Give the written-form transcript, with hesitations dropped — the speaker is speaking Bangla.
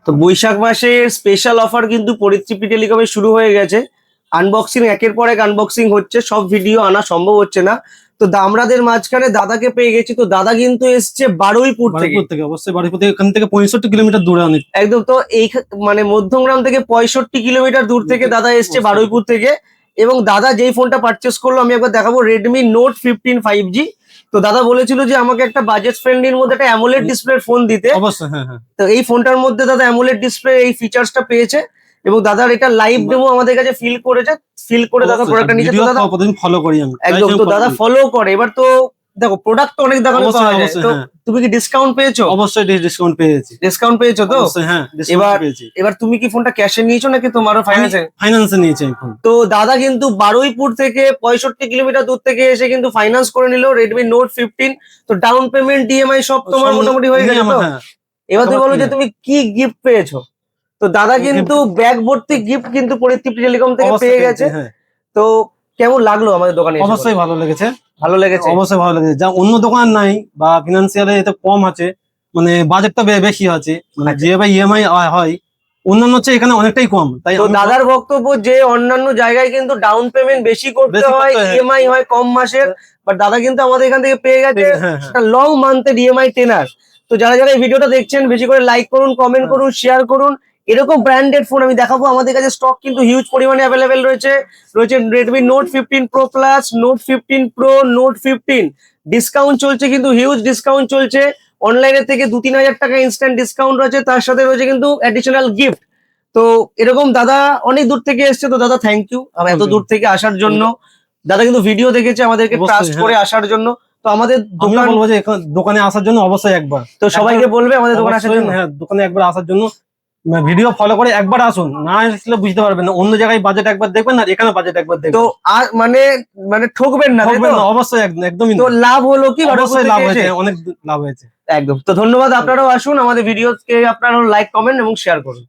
তো বৈশাখ মাসের স্পেশাল অফার কিন্তু পরিতৃপ্তি টেলিকমে শুরু হয়ে গেছে। আনবক্সিং একের পর এক আনবক্সিং হচ্ছে, সব ভিডিও আনা সম্ভব হচ্ছে না। তো আমরাদের মাঝখানে দাদাকে পেয়ে গেছি। তো দাদা কিন্তু এসছে বারুইপুর থেকে। অবশ্যই বারুইপুর থেকে, এখান থেকে 65 কিলোমিটার দূরে অনেক। একদম। তো এই মানে মধ্যমগ্রাম থেকে 65 কিলোমিটার দূর থেকে দাদা এসছে বারুইপুর থেকে। এবং দাদা যেই ফোনটা পারচেস করলো আমি একবার দেখাবো, রেডমি নোট 15 5G। তো দাদা বলেছিল যে আমাকে একটা বাজেট ফ্রেন্ডলির মধ্যে একটা অ্যামোলেড ডিসপ্লের ফোন দিতে। অবশ্যই, হ্যাঁ হ্যাঁ। তো এই ফোনটার মধ্যে দাদা অ্যামোলেড ডিসপ্লে এই ফিচার্সটা পেয়েছে এবং দাদার এটা লাইভ ডেমো আমাদের কাছে ফিল করে দাদা প্রোডাক্টটা নিচে। তো দাদা ফলো করি আমি একদম। তো দাদা ফলো করে। এবার তো দেখো প্রোডাক্ট তো অনেক দেখানো পাওয়া যায়। তো তুমি কি ডিসকাউন্ট পেয়েছো? অবশ্যই ডিসকাউন্ট পেয়েছি। ডিসকাউন্ট পেয়েছো তো? হ্যাঁ, এবার তুমি কি ফোনটা ক্যাশে নিয়েছো নাকি তোমারও ফাইন্যান্সে নিয়েছি ফোন? তো দাদা কিন্তু বারুইপুর থেকে 65 কিলোমিটার দূর থেকে এসে কিন্তু ফাইন্যান্স করে নিল রেডমি নোট 15। তো ডাউন পেমেন্ট ইএমআই সব তোমার মোটামুটি হয়ে গেল তো? এবার তুমি বলো যে তুমি কি গিফট পেয়েছো। তো দাদা কিন্তু ব্যাগ ভর্তি গিফট কিন্তু পরিতৃপ্তি টেলিকম থেকে পেয়ে গেছে। তো কেমন লাগলো আমাদের দোকানে? অবশ্যই ভালো লেগেছে। অবশ্যই ভালো লেগেছে। যা অন্য দোকান নাই বা ফিনান্সিয়ালে এতে কম আছে, মানে বাজেটটা বেশি আছে, মানে যেভাবে ইএমআই হয় অন্যান্য হচ্ছে এখানে অনেকটাই কম। তাই দাদার বক্তব্য যে অন্যান্য জায়গায় কিন্তু ডাউন পেমেন্ট বেশি করতে হয়, ইএমআই হয় কম মাসের, বাট দাদা কিন্তু আমাদের এখান থেকে পেয়ে গেছে একটা লং মান্থের ইএমআই টেনার। তো যারা যারা এই ভিডিওটা দেখছেন বেশি করে লাইক করুন, কমেন্ট করুন, শেয়ার করুন। এরকম ব্র্যান্ডেড ফোন আমি দেখাবো। আমাদের কাছে স্টক কিন্তু হিউজ পরিমাণে অ্যাভেলেবেল রয়েছে। Redmi note 15 pro plus, note 15 pro, note 15 discount চলছে, কিন্তু হিউজ ডিসকাউন্ট চলছে। অনলাইনের থেকে 2-3 হাজার টাকা ইনস্ট্যান্ট ডিসকাউন্ট রয়েছে, তার সাথে রয়েছে কিন্তু অ্যাডিশনাল গিফট। তো এরকম দাদা অনেক দূর থেকে এসছে। তো দাদা থ্যাংক ইউ এত দূর থেকে আসার জন্য। দাদা কিন্তু ভিডিও দেখেছে, আমাদেরকে ট্রাস্ট করে আসার জন্য। তো আমাদের দোকানে আসার জন্য অবশ্যই একবার, তো সবাইকে বলবে আমাদের দোকানে আসার জন্য। হ্যাঁ, দোকানে একবার আসার জন্য, ভিডিও ফলো করে একবার আসুন, না আসলে বুঝতে পারবেন না। অন্য জায়গায় বাজেট একবার দেখবেন, আর এখানে বাজেট একবার দেখবেন। তো আর মানে ঠকবেন না। অবশ্যই একদমই। তো লাভ হলো কি? অবশ্যই লাভ হয়েছে, অনেক লাভ হয়েছে। একদম। তো ধন্যবাদ। আপনারাও আসুন, আমাদের ভিডিওকে আপনারা লাইক, কমেন্ট এবং শেয়ার করুন।